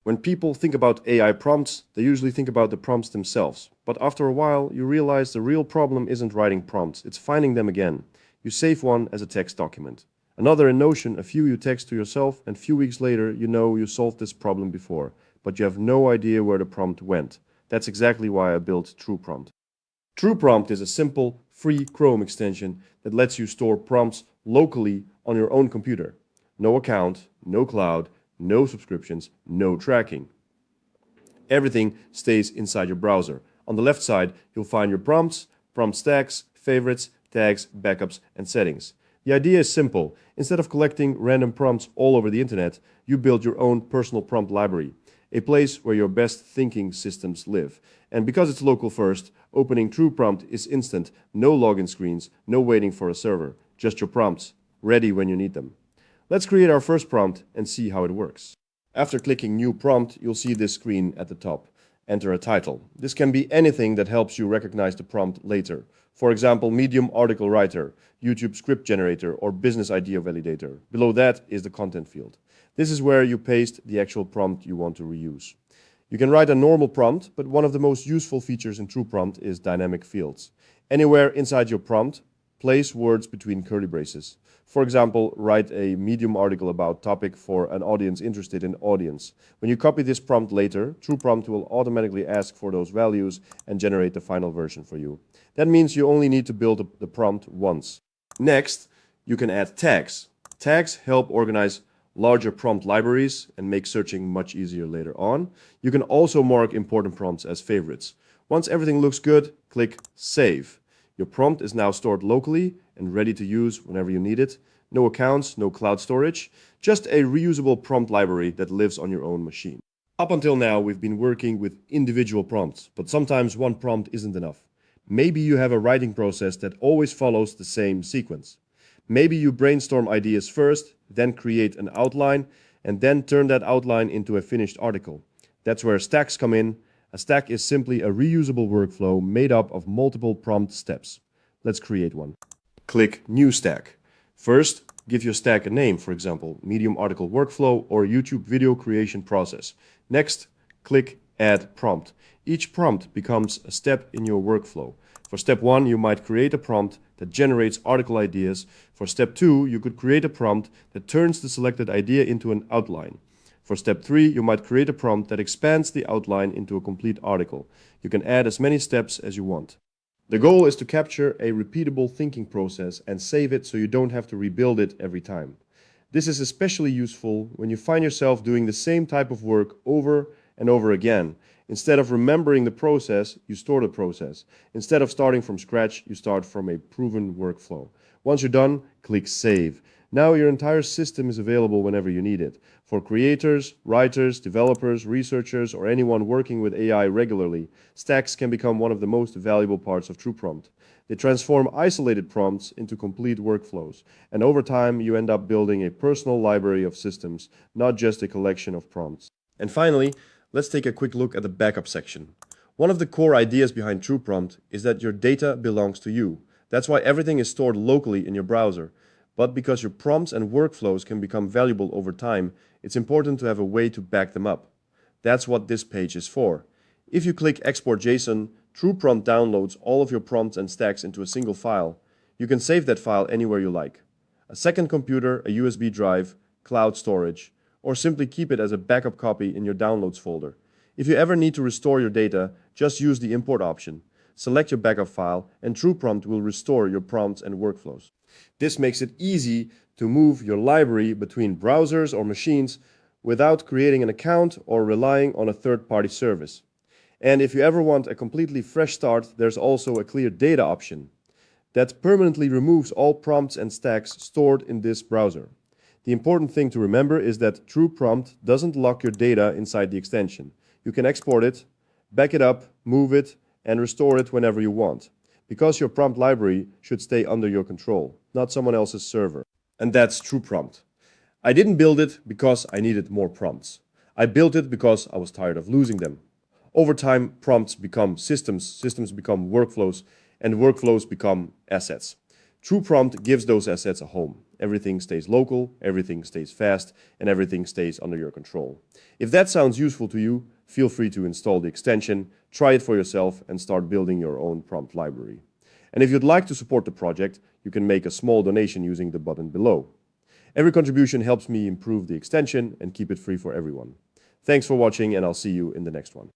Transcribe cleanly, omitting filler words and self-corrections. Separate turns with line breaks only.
When people think about AI prompts, they usually think about the prompts themselves. But after a while, you realize the real problem isn't writing prompts, it's finding them again. You save one as a text document. Another in Notion, a few you text to yourself, and a few weeks later, you know you solved this problem before, but you have no idea where the prompt went. That's exactly why I built TruePrompt. TruePrompt is a simple, free Chrome extension that lets you store prompts locally on your own computer. No account, no cloud, no subscriptions, no tracking. Everything stays inside your browser. On the left side, you'll find your prompts, prompt stacks, favorites, tags, backups, and settings. The idea is simple. Instead of collecting random prompts all over the internet, you build your own personal prompt library, a place where your best thinking systems live. And because it's local first, opening TruePrompt is instant. No login screens, no waiting for a server. Just your prompts, ready when you need them. Let's create our first prompt and see how it works. After clicking New Prompt, you'll see this screen at the top. Enter a title. This can be anything that helps you recognize the prompt later. For example, Medium article writer, YouTube script generator, or business idea validator. Below that is the content field. This is where you paste the actual prompt you want to reuse. You can write a normal prompt, but one of the most useful features in TruePrompt is dynamic fields. Anywhere inside your prompt, place words between curly braces. For example, write a Medium article about topic for an audience interested in audience. When you copy this prompt later, TruePrompt will automatically ask for those values and generate the final version for you. That means you only need to build the prompt once. Next, you can add tags. Tags help organize larger prompt libraries and make searching much easier later on. You can also mark important prompts as favorites. Once everything looks good, click Save. Your prompt is now stored locally and ready to use whenever you need it. No accounts, no cloud storage, just a reusable prompt library that lives on your own machine. Up until now, we've been working with individual prompts, but sometimes one prompt isn't enough. Maybe you have a writing process that always follows the same sequence. Maybe you brainstorm ideas first, then create an outline, and then turn that outline into a finished article. That's where stacks come in. A stack is simply a reusable workflow made up of multiple prompt steps. Let's create one. Click New Stack. First, give your stack a name, for example, Medium article workflow or YouTube video creation process. Next, click Add Prompt. Each prompt becomes a step in your workflow. For step 1, you might create a prompt that generates article ideas. For step 2, you could create a prompt that turns the selected idea into an outline. For step 3, you might create a prompt that expands the outline into a complete article. You can add as many steps as you want. The goal is to capture a repeatable thinking process and save it so you don't have to rebuild it every time. This is especially useful when you find yourself doing the same type of work over and over again. Instead of remembering the process, you store the process. Instead of starting from scratch, you start from a proven workflow. Once you're done, click Save. Now your entire system is available whenever you need it. For creators, writers, developers, researchers, or anyone working with AI regularly, stacks can become one of the most valuable parts of TruePrompt. They transform isolated prompts into complete workflows, and over time you end up building a personal library of systems, not just a collection of prompts. And finally, let's take a quick look at the backup section. One of the core ideas behind TruePrompt is that your data belongs to you. That's why everything is stored locally in your browser. But because your prompts and workflows can become valuable over time, it's important to have a way to back them up. That's what this page is for. If you click Export JSON, TruePrompt downloads all of your prompts and stacks into a single file. You can save that file anywhere you like. A second computer, a USB drive, cloud storage, or simply keep it as a backup copy in your Downloads folder. If you ever need to restore your data, just use the Import option. Select your backup file, and TruePrompt will restore your prompts and workflows. This makes it easy to move your library between browsers or machines without creating an account or relying on a third-party service. And if you ever want a completely fresh start, there's also a clear data option that permanently removes all prompts and stacks stored in this browser. The important thing to remember is that TruePrompt doesn't lock your data inside the extension. You can export it, back it up, move it, and restore it whenever you want, because your prompt library should stay under your control, not someone else's server. And that's TruePrompt. I didn't build it because I needed more prompts. I built it because I was tired of losing them. Over time, prompts become systems, systems become workflows, and workflows become assets. TruePrompt gives those assets a home. Everything stays local, everything stays fast, and everything stays under your control. If that sounds useful to you, feel free to install the extension, try it for yourself, and start building your own prompt library. And if you'd like to support the project, you can make a small donation using the button below. Every contribution helps me improve the extension and keep it free for everyone. Thanks for watching, and I'll see you in the next one.